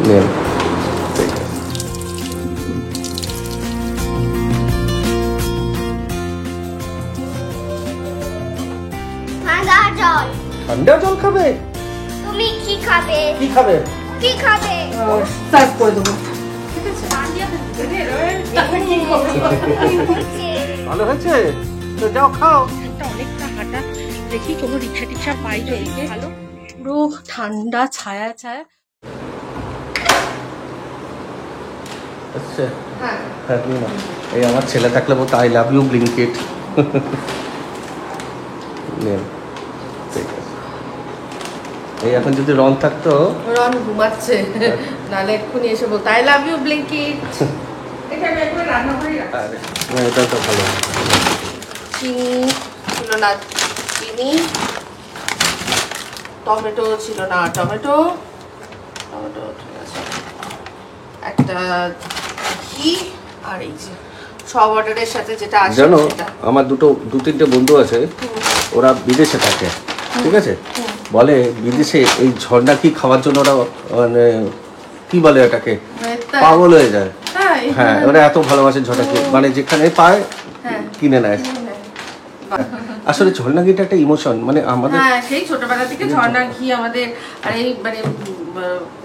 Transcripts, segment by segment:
নেন। ঠান্ডা জল খাবে? তুমি কি খাবে? কি খাবে? কি খাবে? সার্ভ করে দেবো। ভালো হয়েছে তো, যাও খাও। অনেকটা হাঁটা, দেখি কোনো রিক্সা টিক্সা পাই যদি। ভালো পুরো ঠান্ডা ছায়া ছায়া। আচ্ছা হ্যাঁ, এই আমার ছেলে থাকলে বলতো আই লাভ ইউ ব্লিঙ্কিট। নেন, ঠিক আছে। এই এখন যদি রন থাকতো, রন ঘুমাচ্ছে, নালে এক্ষুনি এসে বলতো আই লাভ ইউ ব্লিঙ্কিট। এটা আমি একবার রান্না করে রাখছি। এটা তো ভালো। চিনি ছিল না, চিনি, টমেটো ছিল না, টমেটো ঠিক আছে, একটা ঘি, আর এই যে সব অর্ডারের সাথে যেটা আসে জানো সেটা। আমার দু তিনটে বন্ধু আছে, ওরা বিদেশে থাকে, ঠিক আছে, বলে বিদেশে এই ঝর্ণা কি খাওয়ার জন্য ওরা মানে কি বলে এটাকে পাগল হয়ে যায়। হ্যাঁ, ওরা এত ভালোবাসে ঝর্ণাকে, মানে যেখানে পায় কিনে নেয়। আসলে ঝর্ণা ঘিটা একটা ইমোশন, মানে আমাদের সেই ছোটবেলা থেকে ঝর্ণা ঘি আমাদের। আর এই মানে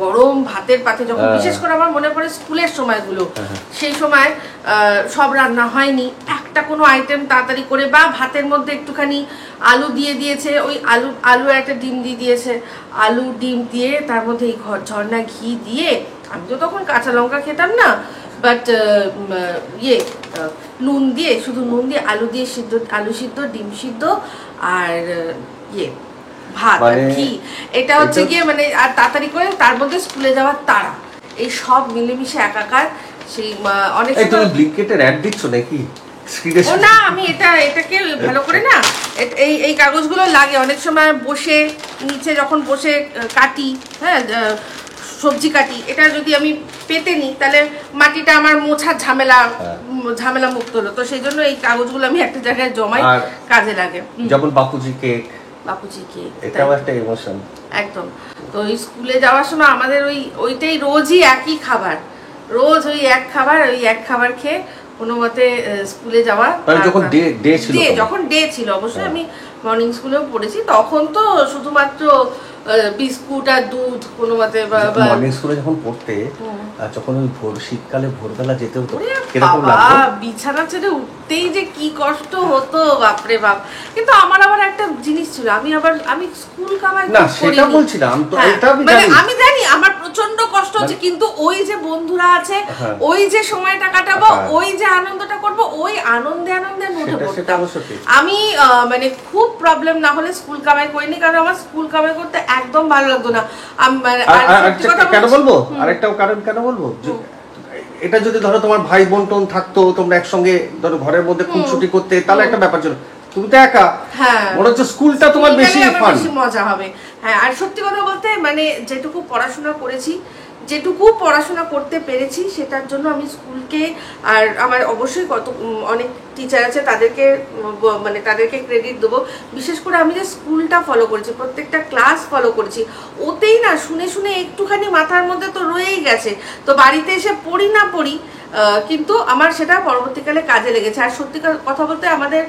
গরম ভাতের পাতে যখন, বিশেষ করে আমার মনে পড়ে স্কুলের সময়গুলো, সেই সময় সব রান্না হয়নি, একটা কোনো আইটেম তাড়াতাড়ি করে, বা ভাতের মধ্যে একটুখানি আলু দিয়ে দিয়েছে, ওই আলু একটা ডিম দিয়ে দিয়েছে, আলু ডিম দিয়ে তার মধ্যে এই ঝর্ণা ঘি দিয়ে। আমি তো তখন কাঁচা লঙ্কা খেতাম না, বাট নুন দিয়ে, শুধু নুন দিয়ে, আলু দিয়ে সিদ্ধ, আলু সিদ্ধ, ডিম সিদ্ধ, আর ভাত আর ঘি, এটা হচ্ছে গিয়ে মানে, আর তাড়াতাড়ি করে তার মধ্যে স্কুলে যাওয়ার তাড়া, এই সব মিলেমিশে একাকার। সেই অনেক তুমি ব্লিঙ্কিটের অ্যাড দিচ্ছ নাকি? ও না, আমি এটাকে ভালো করে না, এই কাগজগুলো লাগে অনেক সময় বসে, নিচে যখন বসে কাটি, হ্যাঁ সবজি কাটি, এটা যদি আমি পেতে নিই তাহলে মাটিটা আমার মোছার ঝামেলা মুক্ত হলো। তো সেই জন্য এই কাগজগুলো আমি একটা জায়গায় জমাই, কাজে লাগে। যেমন বাপুজি কেক, এটাও একটা ইমোশন একদম। তো স্কুলে যাওয়ার সময় আমাদের ওইটাই রোজই একই খাবার, রোজ ওই এক খাবার খেয়ে কোনো মতে স্কুলে যাওয়া। যখন ডে ছিল, অবশ্যই আমি মর্নিং স্কুলেও পড়েছি, তখন তো শুধুমাত্র বিস্কুট আর দুধ কোনো মতে। মর্নিং স্কুলে যখন পড়তে, যখন ওই শীতকালে ভোরবেলা যেতে হতো, বিছানা ছেড়ে উঠতেই যে কি কষ্ট হতো, বাপরে বাপ। কিন্তু আমার আবার একটা জিনিস ছিল, আমি স্কুল কামাই না, সেটা বলছি না, আমি জানি আমার প্রচন্ড কষ্ট হচ্ছে, কিন্তু ওই যে বন্ধুরা আছে, ওই যে সময়টা কাটাবো, ওই যে আনন্দটা করবো, ওই আনন্দের মধ্যে পড়তাম আমি। মানে খুব প্রবলেম না হলে স্কুল কামাই করিনি, কারণ আমার স্কুল কামাই করতে একদম ভালো লাগতো না। কেন বলবো, আরেকটাও কারণ কেন বলবো, এটা যদি ধরো তোমার ভাই বোন টোন থাকতো, তোমরা একসঙ্গে ধরো ঘরের মধ্যে খুনসুটি করতে, তাহলে একটা ব্যাপার ছিল। তুমি তো একা, মনে হচ্ছে স্কুলটা তোমার বেশি মজা হবে। হ্যাঁ, আর সত্যি কথা বলতে মানে যেটুকু পড়াশোনা করতে পেরেছি, সেটার জন্য আমি স্কুলকে, আর আমার অবশ্যই অনেক টিচার আছে, তাদেরকে ক্রেডিট দেবো। বিশেষ করে আমি যে স্কুলটা ফলো করেছি, প্রত্যেকটা ক্লাস ফলো করেছি, ওতেই না শুনে শুনে একটুখানি মাথার মধ্যে তো রয়েই গেছে। তো বাড়িতে এসে পড়ি না পড়ি, কিন্তু আমার সেটা পরবর্তীকালে কাজে লেগেছে। আর সত্যি কথা বলতে আমাদের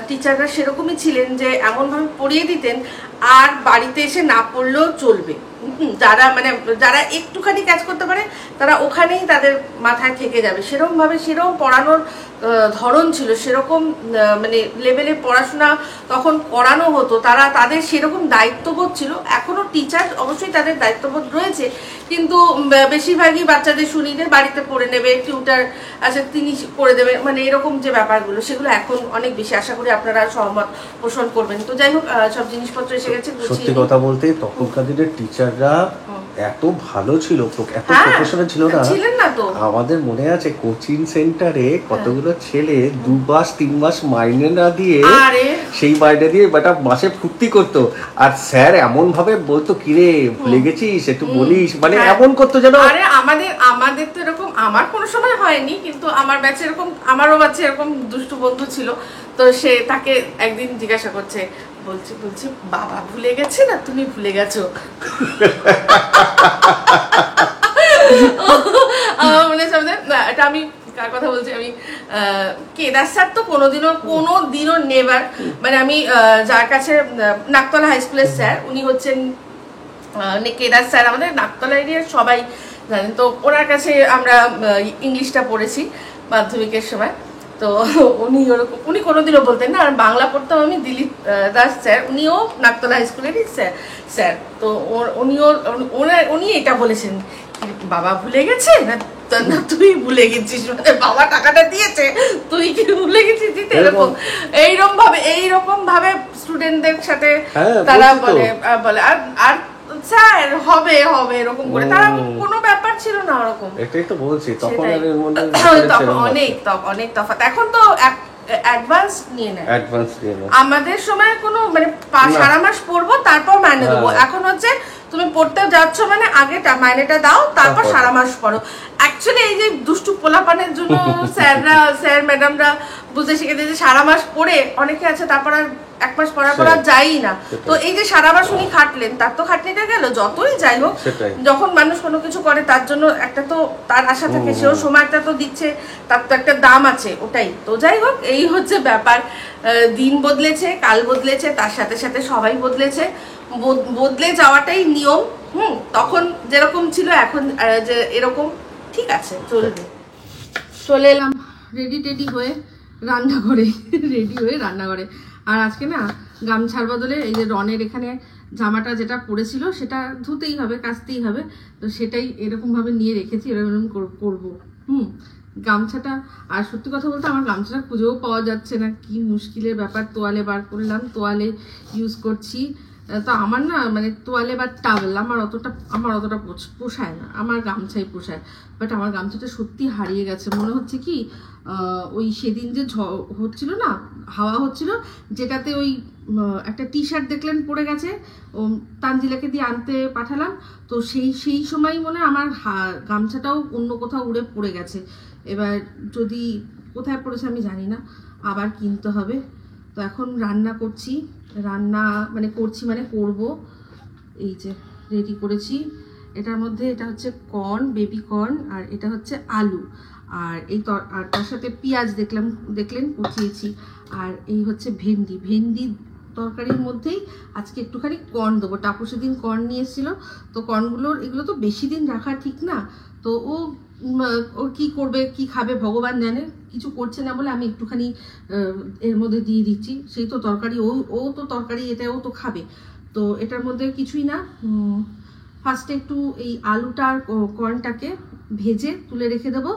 টিচাররা সেরকমই ছিলেন যে এমনভাবে পড়িয়ে দিতেন, আর বাড়িতে এসে না পড়লেও চলবে। যারা একটুখানি কাজ করতে পারে, তারা ওখানেই তাদের মাথায় থেকে যাবে, সেরকম পড়ানোর ধরন ছিল, সেরকম মানে লেভেলে পড়াশোনা তখন করানো হতো। তাদের সেরকম দায়িত্ববোধ ছিল। এখনো টিচার অবশ্যই তাদের দায়িত্ববোধ রয়েছে, কিন্তু বেশিরভাগই বাচ্চাদের শুনি যে বাড়িতে পড়ে নেবে, টিউটার আছে তিনি করে দেবে, মানে এরকম যে ব্যাপারগুলো, সেগুলো এখন অনেক বেশি। আশা করি আপনারা সহমত পোষণ করবেন। তো যাই হোক, সব জিনিসপত্র এসে গেছে। সত্যি কথা বলতে তখনকার দিনের টিচাররা এত ভালো ছিল, এত প্রফেশনাল ছিলেন না তো। আমাদের মনে আছে কোচিং সেন্টারে কতগুলো ছেলে 2 মাস 3 মাস মাইনে না দিয়ে, সেই মাইনে দিয়ে বেটা মাসে ফুর্তি করতো, আর স্যার এমন ভাবে বলতো, কিরে ভুলে গেছিস একটু বলিস, মানে এমন করতো যেন। আরে আমাদের তো এরকম, আমার কোনো সময় হয়নি, কিন্তু আমার ব্যাচে এরকম, আমারও ব্যাচে এরকম দুষ্টু বন্ধু ছিল। তো সে তাকে একদিন জিজ্ঞাসা করছে, বলছি বাবা ভুলে গেছে না তুমি ভুলে গেছো? এটা আমি কার কথা বলছি, আমি কেদার স্যার তো কোনোদিনও নেভার, মানে আমি যার কাছে নাকতলা হাই স্কুলের স্যার, উনি হচ্ছেন কেদার স্যার, আমাদের নাকতলা এরিয়ার সবাই জানেন। তো ওনার কাছে আমরা ইংলিশটা পড়েছি মাধ্যমিকের সময়। তো উনি কোনোদিনও বলতেন না। আর বাংলা পড়তাম আমি দিলীপ দাস স্যার, উনিও নাকতলা হাই স্কুলেরই স্যার। তো উনি এটা বলেছেন, বাবা ভুলে গেছে না তুই ভুলে গেছিস, মানে বাবা টাকাটা দিয়েছে তুই কি ভুলে গেছিস দিতে, এইরকম ভাবে স্টুডেন্টদের সাথে তারা বলে আর স্যার হবে এরকম করে, তারা কোনো ব্যাপার ছিল না ওরকম। এটাই তো বলছি, তখন অনেক তফাৎ। এখন তো অ্যাডভান্স নিয়ে নেয়। আমাদের সময় কোনো মানে সারা মাস পড়বো তারপর মাইনে দেবো, এখন হচ্ছে তুমি পড়তে যাচ্ছ মানে আগে মাইনেটা দাও তারপর সারা মাস পড়ো। অ্যাকচুয়ালি এই যে দুষ্টু পোলাপানের জন্য স্যার ম্যাডামরা বুঝে শিখে দিয়েছে সারা মাস পড়ে, অনেকে আছে তারপর আর এক মাস পড়ার পর আর যাই না। তো এই যে সারা মাস উনি খাটলেন, তার তো খাটনিটা গেল। যতই যাই হোক, যখন মানুষ কোনো কিছু করে তার জন্য একটা তো তার আশা থাকে, সেও সময়টা তো দিচ্ছে, তার তো একটা দাম আছে, ওটাই তো। যাই হোক, এই হচ্ছে ব্যাপার। দিন বদলেছে, কাল বদলেছে, তার সাথে সাথে সবাই বদলেছে, বদলে যাওয়াটাই নিয়ম। তখন যেরকম ছিল এখন যে এরকম, ঠিক আছে, চলে এলাম রেডি হয়ে রান্নাঘরে। আর আজকে না গামছার বদলে এই যে রনের এখানে জামাটা যেটা পরেছিল সেটা ধুতেই হবে, কাচতেই হবে, তো সেটাই এরকম ভাবে নিয়ে রেখেছি, এরকম করবো। গামছাটা, আর সত্যি কথা বলতে আমার গামছাটা খুঁজেও পাওয়া যাচ্ছে না, কি মুশকিলের ব্যাপার। তোয়ালে বার করলাম, তোয়ালে ইউজ করছি, তো আমার না মানে তোয়ালে বা টাওয়েল আমার অতটা পোষায় না, আমার গামছাই পোষায়। বাট আমার গামছাটা সত্যি হারিয়ে গেছে। মনে হচ্ছে কি ওই সেদিন যে হচ্ছিল না, হাওয়া হচ্ছিল, যেটাতে ওই একটা টি শার্ট দেখলেন পড়ে গেছে, তানজিলাকে দিয়ে আনতে পাঠালাম, তো সেই সময় মনে আমার গামছাটাও অন্য কোথাও উড়ে পড়ে গেছে। এবার যদি কোথায় পড়েছে আমি জানি না, আবার কিনতে হবে। তো এখন রান্না করছি করবো। এই যে রেডি করেছি, এটার মধ্যে এটা হচ্ছে কর্ন, বেবি কর্ন, আর এটা হচ্ছে আলু, আর আর তার সাথে পেঁয়াজ দেখলেন কুচিয়েছি, আর এই হচ্ছে ভেন্ডি তরকারির মধ্যেই আজকে একটুখানি কর্ন দেবো। টাপু সেদিন কর্ন নিয়ে এসেছিলো, তো এগুলো তো বেশি দিন রাখা ঠিক না, তো ও কি করবে কি খাবে ভগবান জানে, কিছু করছে না বলে আমি একটুখানি এর মধ্যে দিয়ে দিচ্ছি। সেই তো তরকারি, ও তো তরকারি এটাও তো খাবে, তো এটার মধ্যে কিছুই না। ফার্স্টে একটু এই আলুটা আর কর্নটাকে ভেজে তুলে রেখে দেবো,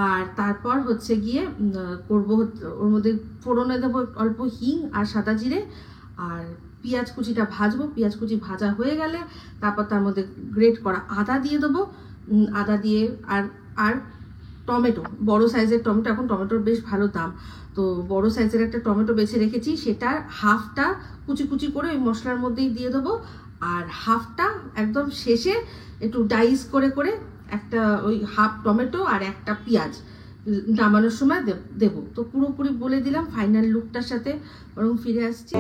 আর তারপর হচ্ছে গিয়ে করবো ওর মধ্যে ফোড়নে দেবো অল্প হিং আর সাদা জিরে, আর পেঁয়াজ কুচিটা ভাজবো। পেঁয়াজ কুচি ভাজা হয়ে গেলে তারপর তার মধ্যে গ্রেট করা আদা দিয়ে দেবো, আদা দিয়ে আর টমেটো, বড় সাইজের টমেটো, এখন টমেটোর বেশ ভালো দাম, তো বড় সাইজের একটা টমেটো বেছে রেখেছি, সেটার হাফটা কুচি করে ওই মশলার মধ্যেই দিয়ে দেবো, আর হাফটা একদম শেষে একটু ডাইস করে একটা ওই হাফ টমেটো আর একটা পেঁয়াজ নামানোর সময় দেবো। তো পুরোপুরি বলে দিলাম ফাইনাল লুকটার সাথে, বরং ফিরে আসছি।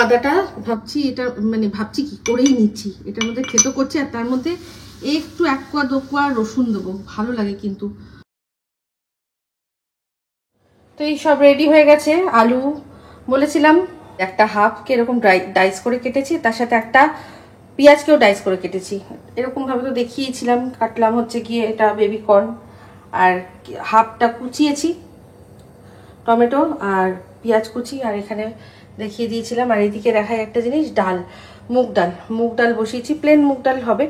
আদাটা ভাবছি কি করেই নিচ্ছি, এটার মধ্যে খেতে করছি, আর তার মধ্যে একটু 1 কোয়া 2 কোয়া রসুন দেবো, ভালো লাগে কিন্তু। তো এই সব রেডি হয়ে গেছে। আলু বলেছিলাম একটা হাফকে এরকম ডাইস করে কেটেছি, তার সাথে একটা পেঁয়াজকেও ডাইস করে কেটেছি, এরকম ভাবে তো দেখিয়েছিলাম। কাটলাম হচ্ছে গিয়ে এটা বেবি কর্ন, আর হাফটা কুচিয়েছি টমেটো আর পেঁয়াজ কুচি, আর এখানে দেখিয়ে দিয়েছিলাম। আর এদিকে দেখায় একটা জিনিস, ডাল, মুগ ডাল বসিয়েছি, প্লেন মুগ ডাল হবে।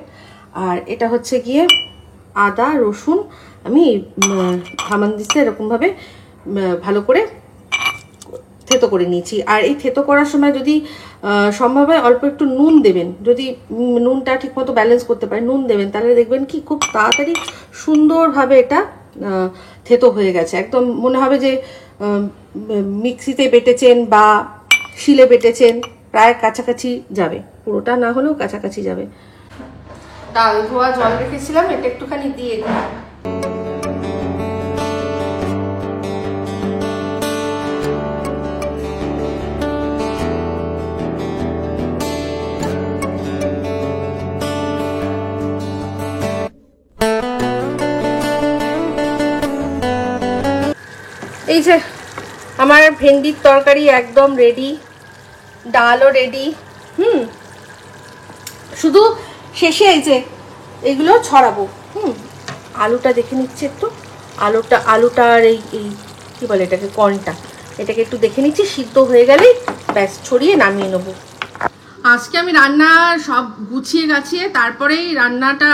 আর এটা হচ্ছে গিয়ে আদা রসুন আমি হামানদিস্তে এরকমভাবে ভালো করে থেতো করে নিয়েছি। আর এই থেতো করার সময় যদি সম্ভব হয় অল্প একটু নুন দেবেন, যদি নুনটা ঠিকমতো ব্যালেন্স করতে পারে নুন দেবেন, তাহলে দেখবেন কি খুব তাড়াতাড়ি সুন্দরভাবে এটা থেতো হয়ে গেছে। একদম মনে হবে যে মিক্সিতে বেটেছেন বা শিলে বেটেছেন, প্রায় কাছাকাছি যাবে, পুরোটা না হলেও কাছাকাছি যাবে। ডাল ধোয়া জল রেখেছিলাম, এটা একটুখানি দিয়ে দিই। এই যে আমার ভেন্ডির তরকারি একদম রেডি, ডালও রেডি। শুধু শেষে এই যে এগুলো ছড়াবো। আলুটা দেখে নিচ্ছি একটু, আলুটার এই কি বলে এটাকে, কর্নটা, এটাকে একটু দেখে নিচ্ছি, সিদ্ধ হয়ে গেলেই ব্যাস ছড়িয়ে নামিয়ে নেবো। আজকে আমি রান্না সব গুছিয়ে গাছিয়ে তারপরেই রান্নাটা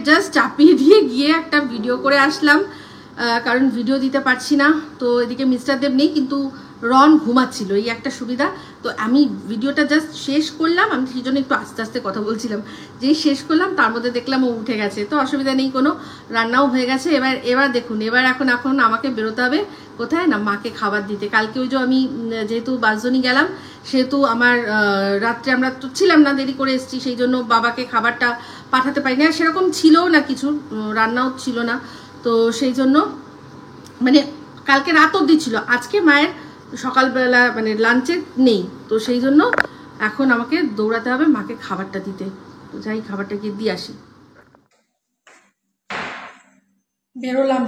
জাস্ট চাপিয়ে দিয়ে গিয়ে একটা ভিডিও করে আসলাম, কারণ ভিডিও দিতে পারছি না। তো এদিকে মিস্টার দেব নেই, কিন্তু রন ঘুমাচ্ছিল, এই একটা সুবিধা। তো আমি ভিডিওটা জাস্ট শেষ করলাম, আমি সেই জন্য একটু আস্তে আস্তে কথা বলছিলাম, যেই শেষ করলাম তার মধ্যে দেখলাম ও উঠে গেছে, তো অসুবিধা নেই কোনো, রান্নাও হয়ে গেছে। এবার দেখুন, এখন আমাকে বেরোতে হবে কোথায় না, মাকে খাবার দিতে। কালকে ওই যে আমি যেহেতু বাসজনী গেলাম, সেহেতু আমার রাত্রে আমরা তো ছিলাম না, দেরি করে এসেছি, সেই জন্য বাবাকে খাবারটা পাঠাতে পারি না, সেরকম ছিলও না, কিছু রান্নাও ছিল না। তো সেই জন্য মানে কালকে রাত অবধি ছিল, আজকে মায়ের সকালবেলা মানে লাঞ্চে নেই, তো সেই জন্য এখন আমাকে দৌড়াতে হবে মাকে খাবারটা দিতে। তো যাই খাবারটা গিয়ে দিয়ে আসি। বেরোলাম,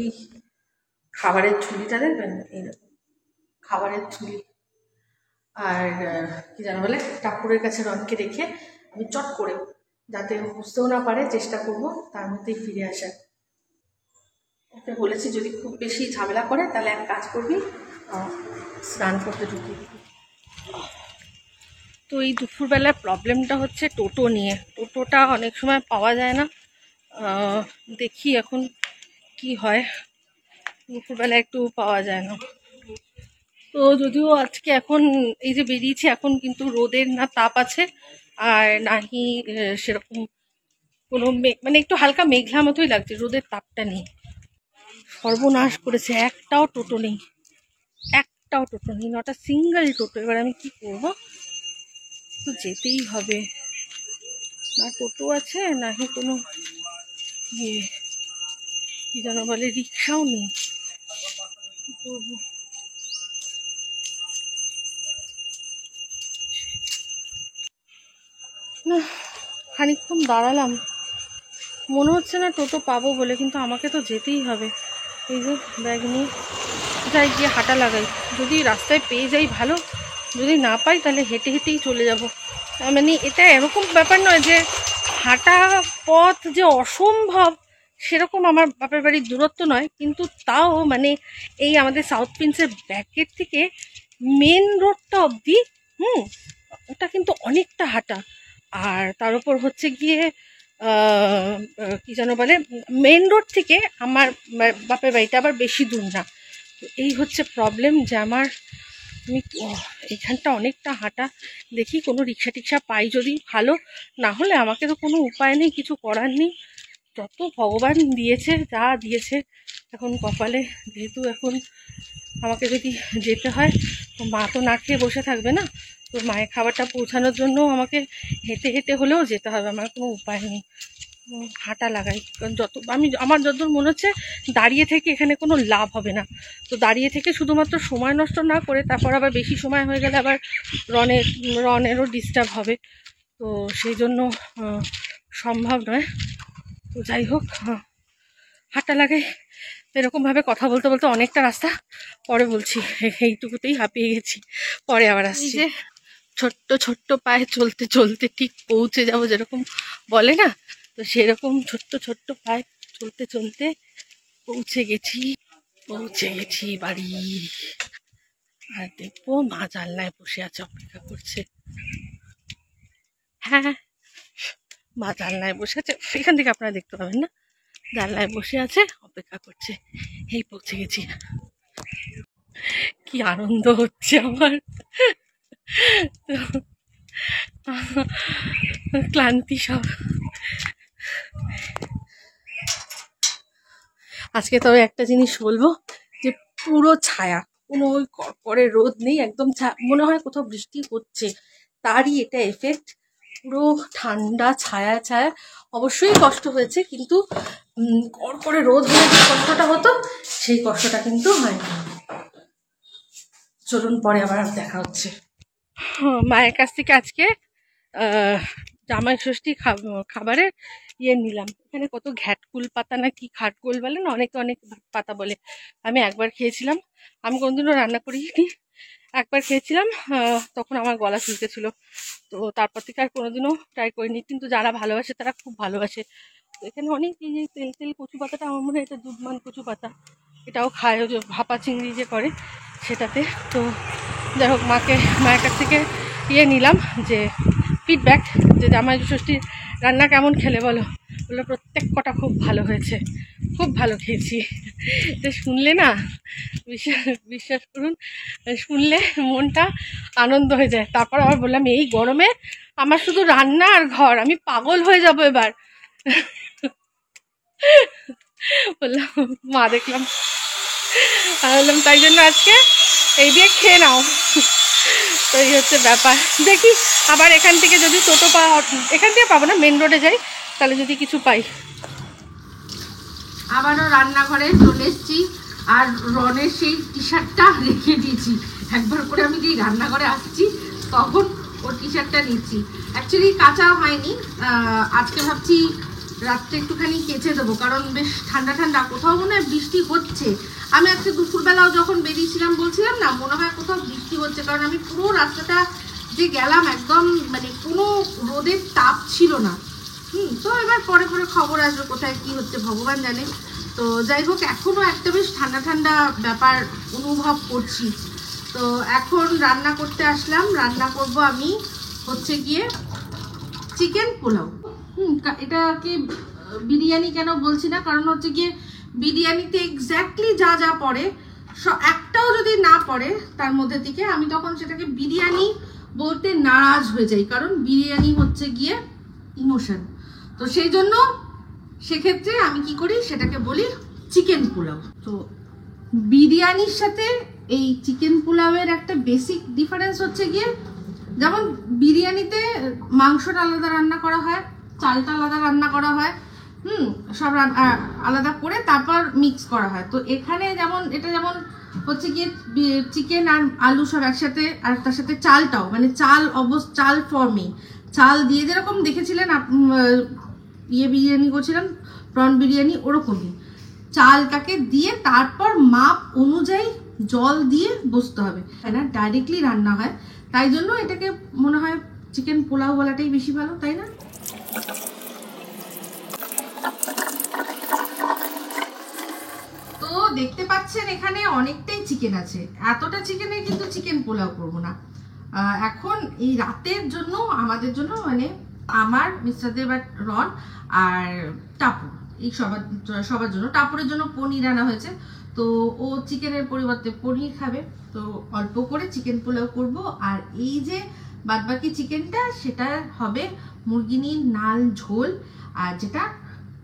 এই খাবারের ঝুলিটা দেখবেন, এইরকম খাবারের ঝুলি, আর কি জানো বলে ঠাকুরের কাছে রনকে রেখে আমি চট করে, যাতে বুঝতেও না পারে, চেষ্টা করব তার মধ্যেই ফিরে আসার। ওকে বলেছি যদি খুব বেশি ঝামেলা করে তাহলে এক কাজ করবি, স্নান করতে ঢুকিয়ে দিবি। তো এই দুপুরবেলার প্রবলেমটা হচ্ছে টোটো নিয়ে, টোটোটা অনেক সময় পাওয়া যায় না, দেখি এখন কি হয়, দুপুরবেলা একটু পাওয়া যায় না। তো যদিও আজকে এখন এই যে বেরিয়েছি, এখন কিন্তু রোদের না তাপ আছে, আর নাহি সেরকম কোনো মানে একটু হালকা মেঘলা মতোই লাগছে, রোদের তাপটা নেই। সর্বনাশ করেছে, একটাও টোটো নেই, নট আ সিঙ্গেল টোটো। এবার আমি কি করবো, তো যেতেই হবে, না টোটো আছে নাহি কোনো কি যেন বলে রিক্সাও নেই, কি করবো। না খানিকক্ষণ দাঁড়ালাম, মনে হচ্ছে না টোটো পাবো বলে, কিন্তু আমাকে তো যেতেই হবে। এই যে ব্যাগ নিয়ে যাই, গিয়ে হাঁটা লাগাই, যদি রাস্তায় পেয়ে যাই ভালো, যদি না পাই তাহলে হেঁটে হেঁটেই চলে যাব। মানে এটা এরকম ব্যাপার নয় যে হাঁটা পথ যে অসম্ভব, সেরকম আমার বাপের বাড়ির দূরত্ব নয়, কিন্তু তাও মানে এই আমাদের সাউথ প্রিন্সের ব্যাকের থেকে মেন রোডটা অবধি ওটা কিন্তু অনেকটা হাঁটা। আর তার উপর হচ্ছে গিয়ে কি যেন বলে, মেন রোড থেকে আমার বাপের বাড়িটা আবার বেশি দূর না। তো এই হচ্ছে প্রবলেম, যে আমি এইখানটা অনেকটা হাঁটা। দেখি কোনো রিক্সা টিক্সা পাই যদি ভালো, না হলে আমাকে তো কোনো উপায় নেই, কিছু করার নেই, যত ভগবান দিয়েছে যা দিয়েছে এখন কপালে। যেহেতু এখন আমাকে যদি যেতে হয়, তো মা তো না খেয়ে বসে থাকবে না, তো মায়ের খাবারটা পৌঁছানোর জন্য আমাকে হেঁটে হেঁটে হলেও যেতে হবে, আমার কোনো উপায় নেই, হাঁটা লাগাই। কারণ আমার যতদূর মনে হচ্ছে দাঁড়িয়ে থেকে এখানে কোনো লাভ হবে না, তো দাঁড়িয়ে থেকে শুধুমাত্র সময় নষ্ট না করে তারপর আবার বেশি সময় হয়ে গেলে আবার রনেরও ডিস্টার্ব হবে, তো সেই জন্য সম্ভব নয়। তো যাই হোক, হাঁটা লাগাই। এরকমভাবে কথা বলতে বলতে অনেকটা রাস্তা, পরে বলছি, এইটুকুতেই হাঁপিয়ে গেছি, পরে আবার আসছি। ছোট্ট ছোট্ট পায়ে চলতে চলতে ঠিক পৌঁছে যাব, যেরকম বলে না, তো সেরকম ছোট্ট ছোট্ট পায়ে চলতে চলতে পৌঁছে গেছি বাড়ি। আর দেখবো মা জানলায় বসে আছে, অপেক্ষা করছে। হ্যাঁ, মা জানলায় বসে আছে, এখান থেকে আপনারা দেখতে পাবেন না, জানলায় বসে আছে, অপেক্ষা করছে। এই পৌঁছে গেছি। কি আনন্দ হচ্ছে আমার, ক্লান্তি সব। আজকে তবে একটা জিনিস বলবো, যে পুরো ছায়া, কোনো ওই কড়কড়ে রোদ নেই, একদম মনে হয় কোথাও বৃষ্টি হচ্ছে, তারই এটা এফেক্ট। পুরো ঠান্ডা ছায়া ছায়া। অবশ্যই কষ্ট হয়েছে, কিন্তু কড়কড়ে রোদ হলে যে কষ্টটা হতো সেই কষ্টটা কিন্তু হয়নি। চলুন পরে আবার দেখা হচ্ছে। মায়ের কাছ থেকে আজকে জামাই ষষ্ঠী খাবারের নিলাম। এখানে কত ঘ্যাটকুল পাতা না কি খাটকুল বলে না, অনেকে অনেক পাতা বলে। আমি একবার খেয়েছিলাম, আমি কোনোদিনও রান্না করিনি, একবার খেয়েছিলাম, তখন আমার গলা শুকিয়েছিল। তো তারপর থেকে আর কোনোদিনও ট্রাই করিনি, কিন্তু যারা ভালোবাসে তারা খুব ভালোবাসে। তো এখানে অনেক এই যে তেল কচু পাতাটা, আমার মনে হয় এটা দুধমান কচু পাতা, এটাও খায়, ওই যে ভাপা চিংড়ি যে করে সেটাতে। তো যাই হোক, মায়ের কাছ থেকে নিলাম যে ফিডব্যাক, যে জামাই ষষ্ঠীর রান্না কেমন খেলে বলো। বললো প্রত্যেক কটা খুব ভালো হয়েছে, খুব ভালো খেয়েছি। তো শুনলে না, বিশ্বাস করুন, শুনলে মনটা আনন্দ হয়ে যায়। তারপর আবার বললাম, এই গরমে আমার শুধু রান্না আর ঘর, আমি পাগল হয়ে যাবো এবার। বললাম, মা দেখলাম, বললাম তাই জন্য আজকে এই দিয়ে খেয়ে নাও। তো এই হচ্ছে ব্যাপার। দেখি আবার এখান থেকে যদি টোটো এখান থেকে পাবো না, মেন রোডে যাই, তাহলে যদি কিছু পাই। আবারও রান্নাঘরে চলে এসেছি, আর রনের সেই টি শার্টটা রেখে দিয়েছি। একবার করে আমি যেই রান্নাঘরে আসছি তখন ওর টি শার্টটা নিচ্ছি। অ্যাকচুয়ালি কাঁচা হয়নি, আজকে ভাবছি রাত্রে একটুখানি কেচে দেবো, কারণ বেশ ঠান্ডা ঠান্ডা, কোথাও মনে হয় বৃষ্টি হচ্ছে। আমি আজকে দুপুরবেলাও যখন বেরিয়েছিলাম বলছিলাম না, মনে হয় কোথাও বৃষ্টি হচ্ছে, কারণ আমি পুরো রাস্তাটা যে গেলাম একদম মানে কোনো রোদের তাপ ছিল না। তো এবার পরে পরে খবর আসবে কোথায় কি হচ্ছে ভগবান জানে। তো যাই হোক, এখনো একটা বেশ ঠান্ডা ঠান্ডা ব্যাপার অনুভব করছি। তো এখন রান্না করতে আসলাম, রান্না করব আমি হচ্ছে গিয়ে চিকেন পোলাও। এটাকে বিরিয়ানি কেন বলছি না, কারণ হচ্ছে গিয়ে বিরিয়ানিতে এক্স্যাক্টলি যা যা পড়ে একটাও যদি না পড়ে তার মধ্যে থেকে, আমি তখন সেটাকে বিরিয়ানি বলতে নারাজ হয়ে যাই, কারণ বিরিয়ানি হচ্ছে গিয়ে ইমোশন। তো সেই জন্য সেক্ষেত্রে আমি কি করি, সেটাকে বলি চিকেন পোলাও। তো বিরিয়ানির সাথে এই চিকেন পোলাওয়ের একটা বেসিক ডিফারেন্স হচ্ছে গিয়ে, যেমন বিরিয়ানিতে মাংসটা আলাদা রান্না করা হয়, চালটা আলাদা রান্না করা হয়, সব আলাদা করে তারপর মিক্স করা হয়। তো এখানে যেমন এটা যেমন হচ্ছে গিয়ে চিকেন আর আলু সব একসাথে, আর তার সাথে চালটাও, মানে চাল ফর্মে চাল দিয়ে যেরকম দেখেছিলেন বিরিয়ানি করছিলাম, প্রন বিরিয়ানি, ওরকমই চালটাকে দিয়ে তারপর মাপ অনুযায়ী জল দিয়ে বসতে হবে, তাই না? ডাইরেক্টলি রান্না হয়, তাই জন্য এটাকে মনে হয় চিকেন পোলাও বলাটাই বেশি ভালো, তাই না? তো দেখতে পাচ্ছেন এখানে অনেকটাই চিকেন আছে, এতটা চিকেনে কিন্তু চিকেন পোলাও করবো না। এখন এই রাতের জন্য আমাদের জন্য, মানে আমার মিস্টার দেব রন আর টাপুর, এই সবার জন্য, টাপুরের জন্য পনির আনা হয়েছে। তো ও চিকেনের পরিবর্তে পনির খাবে, তো অল্প করে চিকেন পোলাও করব। আর এই যে বাদবাকি চিকেনটা, সেটা হবে মুরগিনির নাল ঝোল, আর যেটা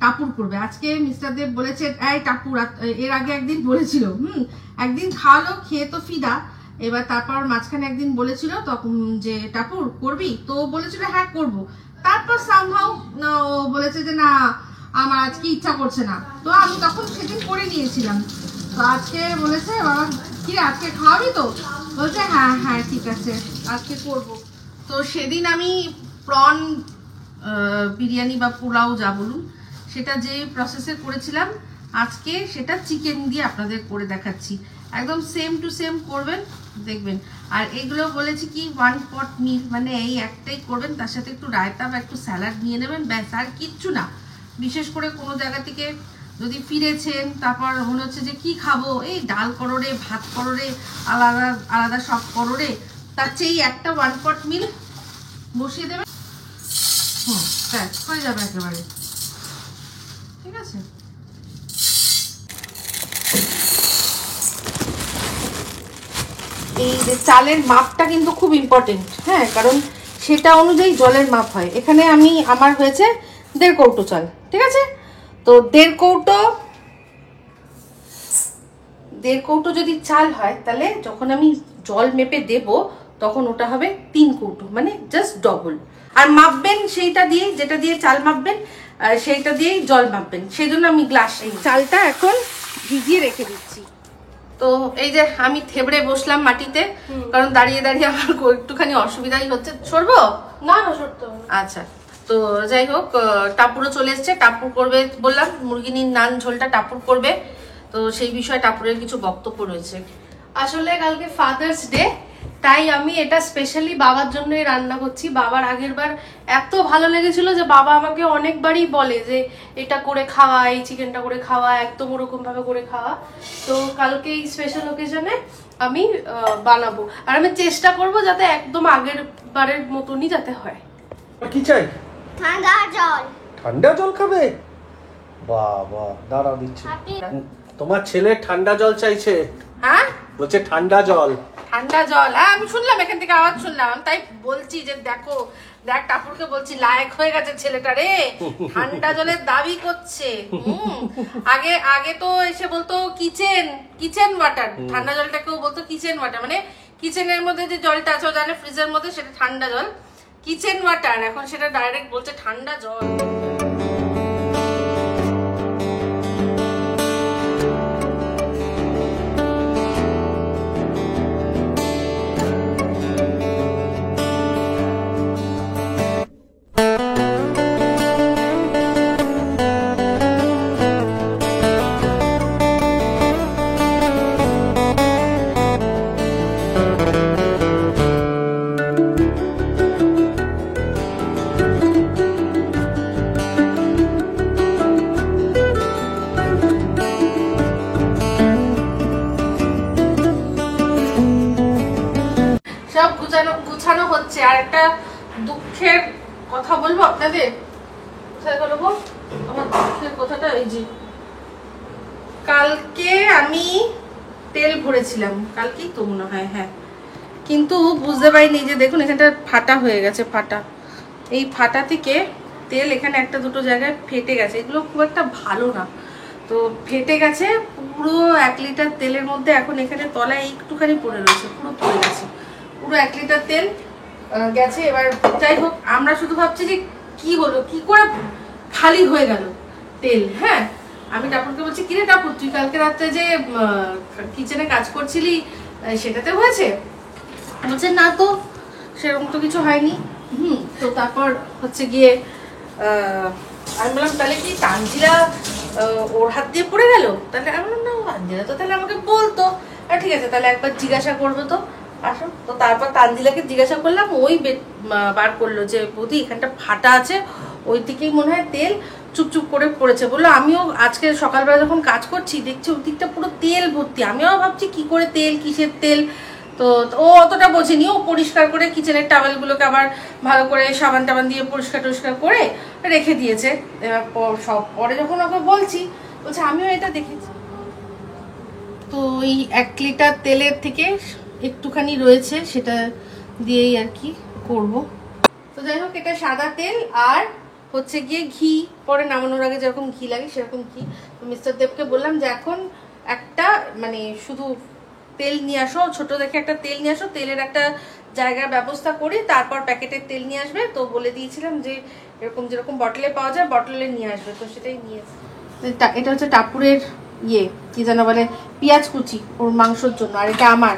টাপুর করবে আজকে। মিস্টার দেব বলেছে, এই টাপুর এর আগে একদিন বলেছিল, একদিন খাওয়ালো, খেয়ে তো ফিদা। এবার তারপর মাঝখানে একদিন বলেছিল তখন যে টাপুর করবি, তো বলেছিল হ্যাঁ করব। তারপর সামহাউ ও বলেছে যে না, আমার আজকে ইচ্ছা করছে না। তো আমি তখন সেদিন করে নিয়েছিলাম। তো আজকে বলেছে, বাবা কি আজকে খাওয়াবি তো? বলছে হ্যাঁ হ্যাঁ ঠিক আছে, আজকে করব। তো সেদিন আমি প্রন বিরিয়ানি বা পোলাও যা বলুন, সেটা যে প্রসেসে করেছিলাম, আজকে সেটা চিকেন দিয়ে আপনাদের করে দেখাচ্ছি। একদম সেম টু সেম করবেন, দেখবেন। আর এগুলো বলেছি কি 1 পট মিল, মানে এই একটাই করবেন, তার সাথে একটু রায়তা বা একটু স্যালাড নিয়ে নেবেন, ব্যাস, আর কিচ্ছু না। বিশেষ করে কোনো জায়গা থেকে যদি ফিরেছেন, তারপর মনে হচ্ছে যে কি খাবো, এই ডাল করো রে, ভাত করো রে, আলাদা আলাদা সব করো রে, তার চেয়ে একটা 1 পট মিল বসিয়ে দেবে, ব্যাস হয়ে যাবে একেবারে। ঠিক আছে, এই যে চালের মাপটা কিন্তু খুব ইম্পর্টেন্ট, হ্যাঁ, কারণ সেটা অনুযায়ী জলের মাপ হয়। এখানে আমার হয়েছে 1.5 কৌটো চাল, ঠিক আছে। তো 1.5 কৌটো যদি চাল হয়, তাহলে যখন আমি জল মেপে দেব তখন ওটা হবে 3 কৌটো, মানে জাস্ট ডবল। আর মাপবেন সেইটা দিয়ে, যেটা দিয়ে চাল মাপবেন সেইটা দিয়েই জল মাপবেন। সেই জন্য আমি এই চালটা এখন ভিজিয়ে রেখে দিচ্ছি। তো এই যে আমি থেবড়ে বসলাম মাটিতে, কারণ দাঁড়িয়ে দাঁড়িয়ে আমার একটুখানি অসুবিধাই হচ্ছে। সরবো না না, সরতে হবে। আচ্ছা, তো যাই হোক, টাপুরও চলে এসছে। টাপুর করবে বললাম, মুরগিনীর নান ঝোলটা টাপুর করবে। তো সেই বিষয়ে টাপুরের কিছু বক্তব্য রয়েছে। আসলে কালকে ফাদার্স ডে, তাই আমি এটা স্পেশালি বাবার জন্যই রান্না করছি। বাবার আগের বার এত ভালো লেগেছিল যে বাবা আমাকে অনেকবারই বলে যে এটা করে খাওয়া, এই চিকেনটা করে খাওয়া, একদম ওরকম ভাবে করে খাওয়া। তো কালকে এই স্পেশাল ওকেশনে আমি বানাবো, আর আমি চেষ্টা করব যাতে একদম আগের বারের মতনই যাতে হয়। কি চাই? ঠান্ডা জল। ঠান্ডা জল খাবে? বাবা, দাঁড়াও দিচ্ছি। তোমার ছেলে ঠান্ডা জল চাইছে। হ্যাঁ, বলছে ঠান্ডা জল। ঠান্ডা জল, হ্যাঁ আমি শুনলাম, এখান থেকে আওয়াজ শুনলাম, তাই বলছি যে দেখো, দেখ টাপুরকে বলছি লায়ক হয়ে গেছে ছেলেটা রে, ঠান্ডা জলের দাবি করছে। আগে তো এসে বলতো কিচেন ওয়াটার, ঠান্ডা জলটা কেউ বলতো কিচেন ওয়াটার, মানে কিচেনের মধ্যে যে জলটা আছে জানে ফ্রিজের মধ্যে, সেটা ঠান্ডা জল, কিচেন ওয়াটার। এখন সেটা ডাইরেক্ট বলছে ঠান্ডা জল। গুছানো হচ্ছে। আর একটা দুঃখের কথা বলবো আপনাদের। কোথায় গেল গো আমার দুঃখের কথাটা? এই যে কালকে আমি তেল ভরেছিলাম, কালকেই তো মনে হয়, হ্যাঁ, কিন্তু বুঝতে পারিনি যে দেখুন এখানটা ফাটা হয়ে গেছে। ফাটা, এই ফাটা থেকে তেল এখানে একটা দুটো জায়গায় ফেটে গেছে। এগুলো খুব একটা ভালো না, তো ফেটে গেছে পুরো 1 লিটার তেলের মধ্যে। এখন এখানে তলায় একটুখানি পড়ে রয়েছে, পুরো পড়ে গেছে, পুরো 1 লিটার তেল গেছে। এবার যাই হোক, আমরা শুধু ভাবছি যে কি হলো, কি করে খালি হয়ে গেল তেল। হ্যাঁ, আমি টাপুরকে বলছি, কিরে টাপুর, তুই কালকে রাত্রে যে কিচেনে কাজ করছিলি সেটাতে হয়েছে? বলছে না তো, সেরকম তো কিছু হয়নি। তো তারপর হচ্ছে গিয়ে আমি বললাম তাহলে কি তানজিলা ওর হাত দিয়ে পড়ে গেল? তাহলে আমি বললাম না, তানজিলা তো তাহলে আমাকে বলতো। ঠিক আছে, তাহলে একবার জিজ্ঞাসা করবো। তো আসো, তো তারপর তানজিলাকে জিজ্ঞাসা করলাম, ওই বার করলো যে বৌদি এখানটা ফাটা আছে, ওই দিকেই মনে হয় তেল চুপচুপ করে পড়েছে। বললো আমিও আজকে সকালবেলা যখন কাজ করছি দেখছি ওই দিকটা পুরো তেল ভর্তি। আমিও ভাবছি কি করে তেল, কিসের তেল। তো ও অতটা বোঝেনি, ও পরিষ্কার করে কিচেনের টাওয়েলগুলোকে আবার ভালো করে সাবান টাবান দিয়ে পরিষ্কার টরিষ্কার করে রেখে দিয়েছে। এবার সব পরে যখন ওকে বলছি, বলছে আমিও এটা দেখেছি। তো ওই 1 লিটার তেলের থেকে একটুখানি রয়েছে, সেটা দিয়েই আর কি করব। তো যাই হোক, এটা সাদা তেল আর হচ্ছে গিয়ে ঘি, পরে নামানোর আগে যেরকম ঘি লাগে সেরকম ঘি। তো মিস্টার দেবকে বললাম যে এখন একটা মানে শুধু তেল নিয়ে আসো, ছোট দেখে একটা তেল নিয়ে আসো, তেলের একটা জায়গার ব্যবস্থা করি, তারপর প্যাকেটের তেল নিয়ে আসবে। তো বলে দিয়েছিলাম যে এরকম যেরকম বটলে পাওয়া যায় বটলে নিয়ে আসবে, তো সেটাই নিয়ে আসবে। এটা হচ্ছে টাপুরের কি যেন বলে, পেঁয়াজ কুচি ওর মাংসর জন্য, আর এটা আমার।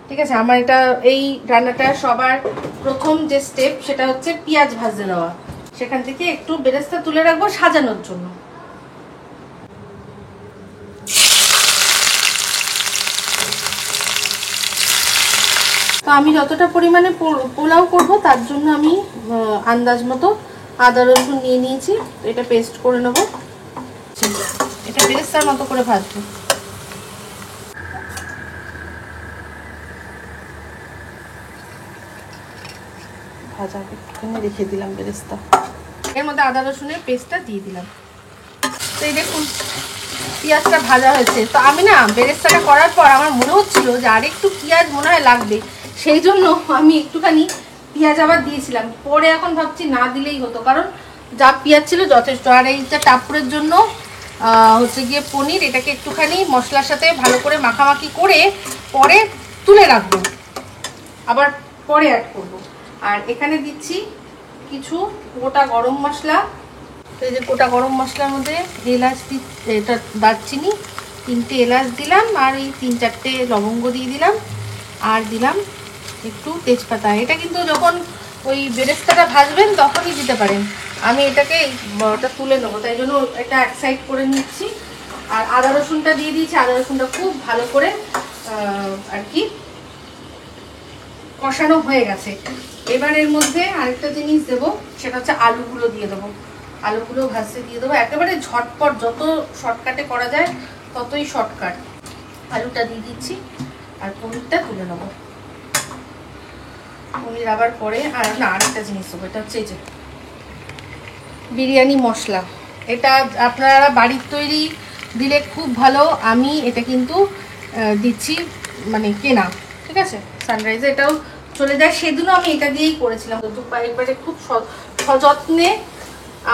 ঠিক আছে, আমার এটা এই রান্নাটা সবার প্রথম যে স্টেপ সেটা হচ্ছে পেঁয়াজ ভাজতে দেওয়া। সেখান থেকে একটু বেরেস্তা তুলে রাখবো সাজানোর জন্য। তো আমি যতটা পরিমাণে পোলাও করব তার জন্য আমি আন্দাজ মতো আদা রসুন নিয়ে নিয়েছি, এটা পেস্ট করে নেব। এটা বেরেস্তার মতো করে ভাজবো। ভাজা একটুখানি রেখে দিলাম বেরেস্তা। এর মধ্যে আদা রসুনের পেস্টটা দিয়ে দিলাম। তো এই দেখুন পেঁয়াজটা ভাজা হয়েছে। তো আমি না বেরেস্তাটা করার পর আমার মনে হচ্ছিল যে আরেকটু পেঁয়াজ মনে হয় লাগবে, সেই জন্য আমি একটুখানি পেঁয়াজ আবার দিয়েছিলাম। পরে এখন ভাবছি না দিলেই হতো, কারণ যা পেঁয়াজ ছিল যথেষ্ট। আর এইটা টাপুরের জন্য হচ্ছে গিয়ে পনির, এটাকে একটুখানি মশলার সাথে ভালো করে মাখামাখি করে পরে তুলে রাখবো, আবার পরে অ্যাড করবো। আর এখানে দিচ্ছি কিছু গোটা গরম মশলা। এই যে গোটা গরম মশলার মধ্যে এলাচ, এটা দারচিনি, 3টে এলাচ দিলাম, আর এই 3-4টে লবঙ্গ দিয়ে দিলাম, আর দিলাম একটু তেজপাতা। এটা কিন্তু যখন ওই বেরেস্তাটা ভাজবেন তখনই দিতে পারেন। আমি এটাকে ওটা তুলে নেবো, তাই জন্য এটা এক সাইড করে নিচ্ছি। আর আদা রসুনটা দিয়ে দিয়েছি। আদা রসুনটা খুব ভালো করে আর কি কষানো হয়ে গেছে। এবার এর মধ্যে আরেকটা জিনিস দেবো, সেটা হচ্ছে আলুগুলো দিয়ে দেবো। আলুগুলো ভাজতে দিয়ে দেবো, একেবারে ঝটপট, যত শর্টকাটে করা যায় ততই শর্টকাট। আলুটা দিয়ে দিচ্ছি আর পনিরটা তুলে নেবো। পনির আবার পরে, আর না আরেকটা জিনিস দেবো, এটা হচ্ছে এই যে বিরিয়ানি মশলা। এটা আপনারা বাড়ির তৈরি দিলে খুব ভালো, আমি এটা কিন্তু দিচ্ছি মানে কেনা, ঠিক আছে, সানরাইজে এটাও চলে যায়। সেদিনও আমি এটা দিয়েই করেছিলাম। একবারে খুব সযত্নে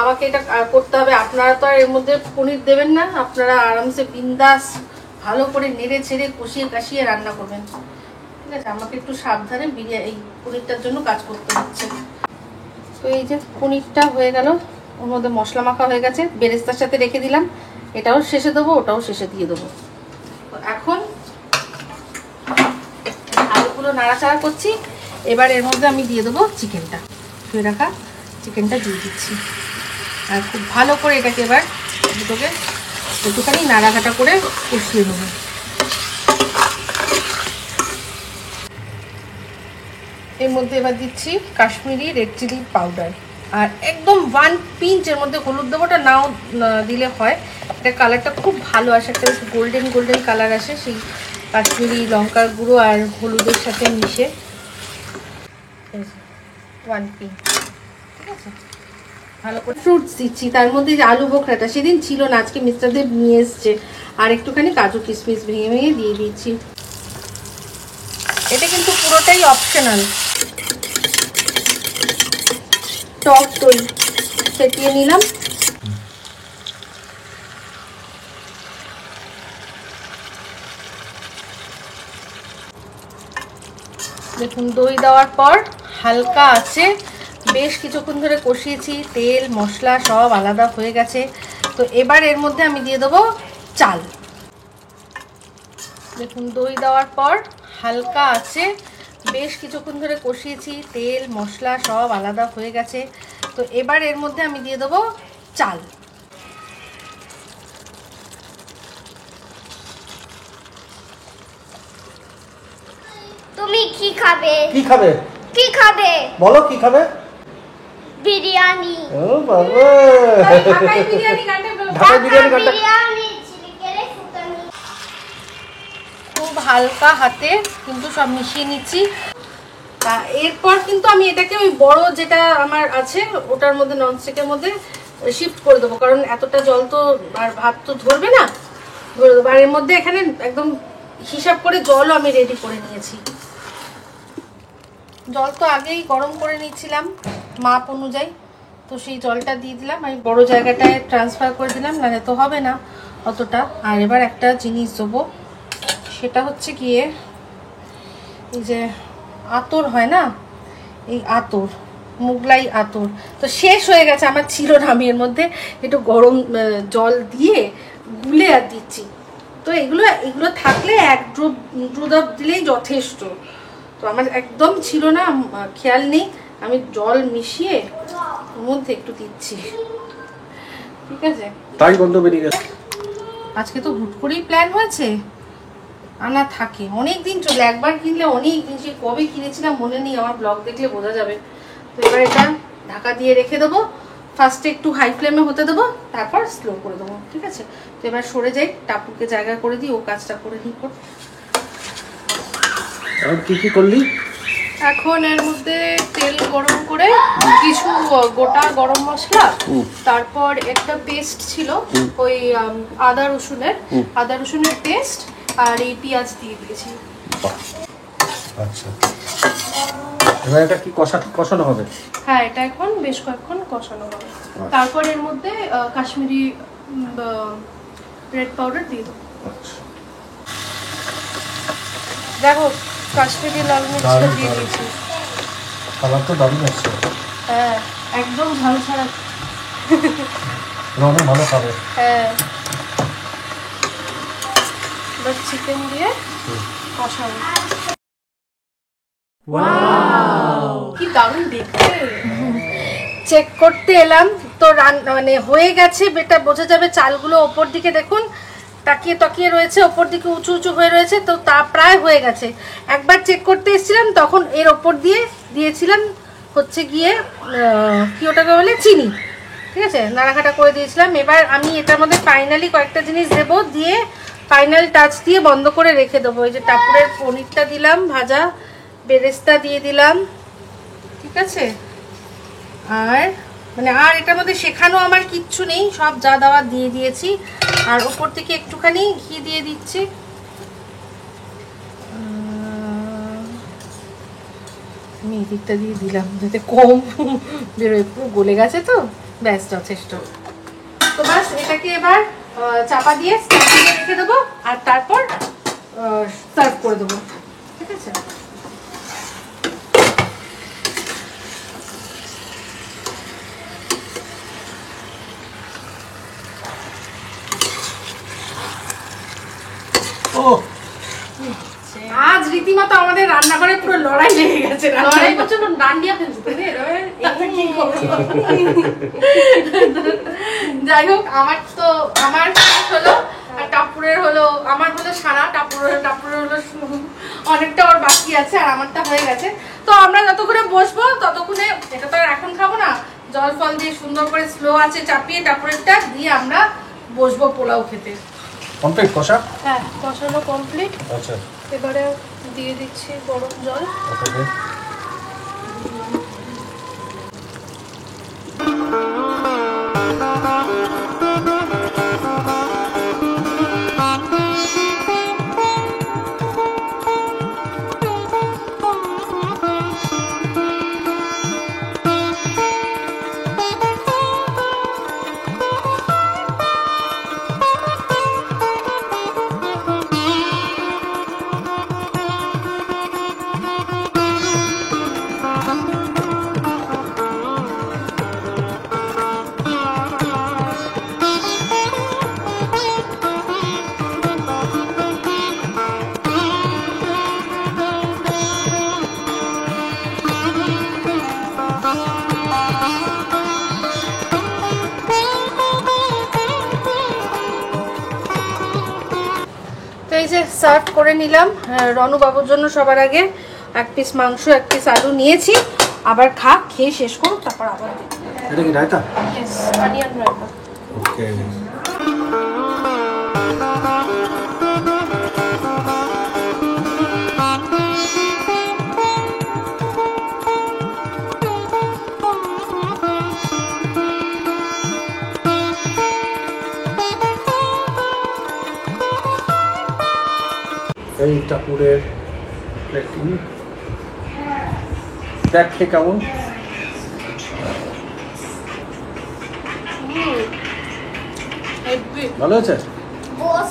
আমাকে এটা করতে হবে। আপনারা তো আর এর মধ্যে পনির দেবেন না, আপনারা আরামসে বিন্দাস ভালো করে নেড়ে ছেড়ে কষিয়ে কাশিয়ে রান্না করবেন, ঠিক আছে। আমাকে একটু সাবধানে এই পনিরটার জন্য কাজ করতে হচ্ছে। তো এই যে পনিরটা হয়ে গেল, ওর মধ্যে মশলা মাখা হয়ে গেছে, বেরেস্তার সাথে রেখে দিলাম। এটাও শেষে দেবো, ওটাও শেষে দিয়ে দেবো। তো এখন আলুগুলো নাড়াচাড়া করছি। এবার এর মধ্যে আমি দিয়ে দেবো চিকেনটা, ধুয়ে রাখা চিকেনটা দিয়ে দিচ্ছি। আর খুব ভালো করে এটাকে এবার দুটোকে একটুখানি নাড়াঘাটা করে কষিয়ে নেবো। এর মধ্যে এবার দিচ্ছি কাশ্মীরি রেড চিলি পাউডার, আর একদম 1 পিঞ্চ এর মধ্যে হলুদ দেবো। ওটা নাও দিলে হয়, এটা কালারটা খুব ভালো আসে, একটা গোল্ডেন গোল্ডেন কালার আসে সেই কাশ্মীরি লঙ্কার গুঁড়ো আর হলুদের সাথে মিশে। 1 পিঞ্চ, ঠিক আছে। ভালো করে ফ্রুটস দিচ্ছি, তার মধ্যে যে আলু বোখরাটা সেদিন ছিল না, আজকে মিস্টার দেব নিয়ে এসছে। আর একটুখানি কাজু কিশমিশ ভেঙে ভেঙে দিয়ে দিচ্ছি। এটা কিন্তু পুরোটাই অপশনাল। টক দই ফেটিয়ে নিলাম। দেখুন দই দেওয়ার পর হালকা আছে বেশ কিছুক্ষণ ধরে কষিয়েছি, তেল মশলা সব আলাদা হয়ে গেছে। তো এবার এর মধ্যে আমি দিয়ে দেবো চাল। দেখুন দই দেওয়ার পর হালকা আছে বেশ কিছুক্ষণ ধরে কষিয়েছি, তেল মশলা সব আলাদা হয়ে গেছে। তো এবার এর মধ্যে আমি দিয়ে দেবো চাল। তুমি কি খাবে? কি খাবে? কি খাবে? বলো কি খাবে? বিরিয়ানি। ও বাবা, ঢাকাই বিরিয়ানি গানটা বলো। ঢাকাই বিরিয়ানি গানটা বিরিয়ানি চিকেনে ফুটানি। খুব হালকা হাতে কিন্তু সব মিশিয়ে নিচ্ছি। এরপর কিন্তু আমি এটাকে ওই বড় যেটা আমার আছে ওটার মধ্যে, ননস্টিকের মধ্যে শিফট করে দেবো, কারণ এতটা জল তো আর ভাত তো ধরবে না, ধরে দেবো। আর এর মধ্যে এখানে একদম হিসাব করে জলও আমি রেডি করে নিয়েছি। জল তো আগেই গরম করে নিচ্ছিলাম মাপ অনুযায়ী, তো সেই জলটা দিয়ে দিলাম। আমি বড় জায়গাটায় ট্রান্সফার করে দিলাম, নাহলে তো হবে না অতটা। আর এবার একটা জিনিস দেবো, সেটা হচ্ছে গিয়ে এই যে আতর হয় না, এই আতর, মুগলাই আতর তো শেষ হয়ে গেছে, আমার ছিল না। আমি এর মধ্যে একটু গরম জল দিয়ে গুলে আর দিচ্ছি। তো এগুলো থাকলে 1 ড্রপ দিলেই যথেষ্ট। তো আমার একদম ছিল না, খেয়াল নেই, আমি জল মিশিয়ে ওর মধ্যে একটু দিচ্ছি, ঠিক আছে। তাই গন্ধ বেরিয়ে গেছে। আজকে তো হুট করেই প্ল্যান হয়েছে, আনা থাকে অনেক দিন চলে, একবার কিনলে অনেক দিন, সে কবে কিনেছিলাম মনে নেই, আমার ব্লগ দেখলে বোঝা যাবে। তো এবার এটা ঢাকা দিয়ে রেখে দেবো ফার্স্টে একটু হাই ফ্লেমে হতে দেবো, তারপর স্লো করে দেবো, ঠিক আছে? তো এবার সরে যাই, টাপুকে জায়গা করে দিই, ও কাজটা করে নিই। আর কি কি করলি? এখন এর মধ্যে তেল গরম করে কিছু গোটা গরম মশলা, তারপর একটা পেস্ট ছিল ওই আদা রসুনের পেস্ট, আর এই পেঁয়াজ দিয়ে দিয়েছি। আচ্ছা, এবার এটা কি কষানো হবে? হ্যাঁ, এটা এখন বেশ কয়েকক্ষণ কষানো হবে। তারপর এর মধ্যে কাশ্মীরি রেড পাউডার দিয়ে দেবো। দেখো কাশ্মীরি লাল মির্চটা দিয়ে দিয়েছি। কালার তো দারুণ আসছে। হ্যাঁ, একদম ঝাল ছাড়া। রঙে ভালো খাবে। হ্যাঁ, এবার চিকেন দিয়ে কষাবো। কি দারুণ দেখতে। চেক করতে এলাম তো, মানে হয়ে গেছে, বেটা বোঝা যাবে। চালগুলো ওপর দিকে দেখুন তাকিয়ে রয়েছে, ওপর দিকে উঁচু উঁচু হয়ে রয়েছে, তো তা প্রায় হয়ে গেছে। একবার চেক করতে এসেছিলাম, তখন এর ওপর দিয়ে দিয়েছিলাম হচ্ছে গিয়ে কি ওটাকে বলে চিনি, ঠিক আছে, নাড়াঘাটা করে দিয়েছিলাম। এবার আমি এটার মধ্যে ফাইনালি কয়েকটা জিনিস দেবো, দিয়ে ফাইনাল টাচ দিয়ে বন্ধ করে রেখে দেবো। এই যে টাপুরের পনিরটা দিলাম ভাজা, বেরেস্তা দিয়ে দিলাম, ঠিক আছে। আর মানে আর এটার মধ্যে শেখানো আমার কিচ্ছু নেই, সব যা দেওয়া দিয়ে দিয়েছি। আর ওপর থেকে একটুখানি ঘি দিয়ে দিচ্ছি। আমি এই দিকটা দিয়ে দিলাম যাতে কম বেরোয়, পুরো গলে গেছে তো, ব্যাস যথেষ্ট। তো ব্যাস এটাকে এবার চাপা দিয়ে রেখে দেবো, আর তারপর সার্ভ করে দেবো, ঠিক আছে। আজ রীতিমতো আমাদের রান্নাঘরে পুরো লড়াই লেগে গেছে। লড়াই করছে না, ডান্ডিয়া খেলছে। যাই হোক, আমার হলো আর টাপুরের হলো, আমার হলো সারা, টাপুরের হলো অনেকটা ওর বাকি আছে, আর আমারটা হয়ে গেছে। তো আমরা যতক্ষণে বসবো ততক্ষণে, এটা তো আর এখন খাবো না, জল ফল দিয়ে সুন্দর করে স্লো আছে চাপিয়ে টাপুরেরটা দিয়ে আমরা বসবো পোলাও খেতে। কমপ্লিট কষা? হ্যাঁ, কষানো কমপ্লিট। আচ্ছা, এবারে দিয়ে দিচ্ছি গরম জল। ওকে। এই যে সার্ভ করে নিলাম রনু বাবুর জন্য। সবার আগে এক পিস মাংস, এক পিস আলু নিয়েছি। আবার খেয়ে শেষ করুন, তারপর আবার এটা কি raita? Yes, onion raita. Okay. এই টাপুরের প্লেটিং দেখে কেমন? ভালো আছে? বস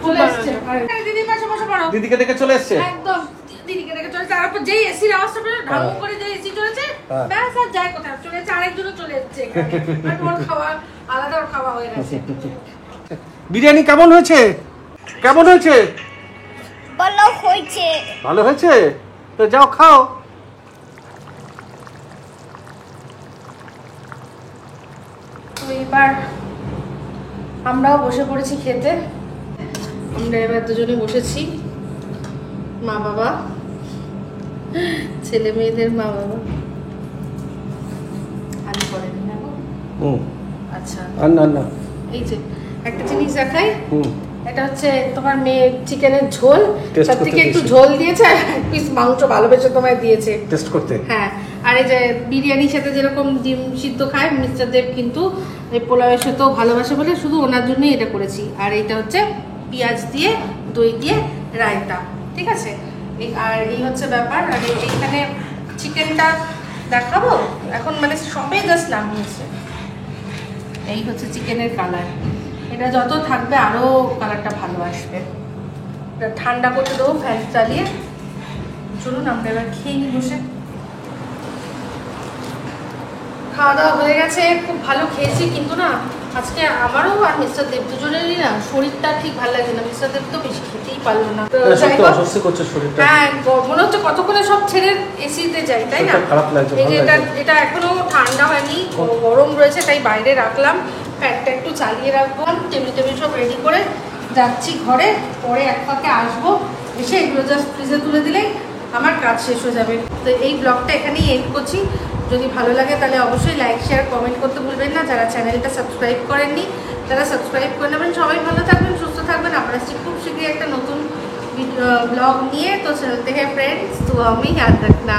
চলে এসছে দিদিমা, বসে পড়ো। দিদিকে দেখে চলে এসছে একদম দিদিকে দেখে চলে, তারপর যেই এসির আওয়াজটা পেলে ঢাউ করে যে এসি চলেছে, ব্যাস আর যায় কোথায় চলে যাচ্ছে। আরেকজনও চলে যাচ্ছে, ওর খাওয়া আলাদা, ওর খাওয়া হয়ে গেছে। বিরিয়ানি কেমন হয়েছে? কেমন হয়েছে? ভালো হয়েছে। ভালো হয়েছে? তো যাও খাও। তো এবার আমরাও বসে পড়েছি খেতে। আমরা এবার দুজনে বসেছি, মা বাবা, ছেলে মেয়েদের মা বাবা। আলু পরে নেবো। আচ্ছা আর না এই যে একটা জিনিস দেখাই, হুম এটা হচ্ছে তোমার মেয়ে চিকেনের ঝোল, Taste তার করতে থেকে একটু দিয়েছে। ঝোল দিয়েছে আর এক পিস মাংস ভালোবেসে তোমায় দিয়েছে। টেস্ট করতে। হ্যাঁ, আর এই যে বিরিয়ানির সাথে যেরকম ডিম সিদ্ধ খায় মিস্টার দেব, কিন্তু এই পোলাওয়ের সাথেও ভালোবাসে বলে শুধু ওনার জন্যই এটা করেছি। আর এইটা হচ্ছে পেঁয়াজ দিয়ে দই দিয়ে রায়তা, ঠিক আছে। আর এই হচ্ছে ব্যাপার। আর এইখানে চিকেনটা দেখাবো এখন, মানে সবে জাস্ট নামিয়েছে। এই হচ্ছে চিকেনের কালার, এটা যত থাকবে আরো কালারটা ভালো আসবে। এটা ঠান্ডা করতে দেবো ফ্যান চালিয়ে। চলুন আমরা এবার খেয়ে নিই বসে। খাওয়া দাওয়া হয়ে গেছে, খুব ভালো খেয়েছি, কিন্তু না আজকে আমারও আর মিস্টার দেব দুজনেরই না শরীরটা ঠিক ভালো লাগে না। মিস্টার দেব তো বেশি খেতেই পারলো না। অস্বস্তি করছে শরীরটা। হ্যাঁ, মনে হচ্ছে কতক্ষণে সব ছেড়ে এসিতে যাই, তাই না? খারাপ লাগছে। এই যে এটা এখনো ঠান্ডা হয়নি, গরম রয়েছে, তাই বাইরে রাখলাম। ফ্যানটা একটু চালিয়ে রাখবো। টেবিল সব রেডি করে যাচ্ছি ঘরে, পরে এক ফাঁকে আসবো, এসে এগুলো জাস্ট ফ্রিজে তুলে দিলেই আমার কাজ শেষ হয়ে যাবে। তো এই ব্লগটা এখানেই এন্ড করছি। যদি ভালো লাগে তাহলে অবশ্যই লাইক শেয়ার কমেন্ট করতে ভুলবেন না। যারা চ্যানেলটা সাবস্ক্রাইব করেননি তারা সাবস্ক্রাইব করে নেবেন। সবাই ভালো থাকবেন, সুস্থ থাকবেন। আমরা খুব শীঘ্রই একটা নতুন ব্লগ নিয়ে। তো চলতে হ্যাঁ ফ্রেন্ডস, তো আমি याद रखना।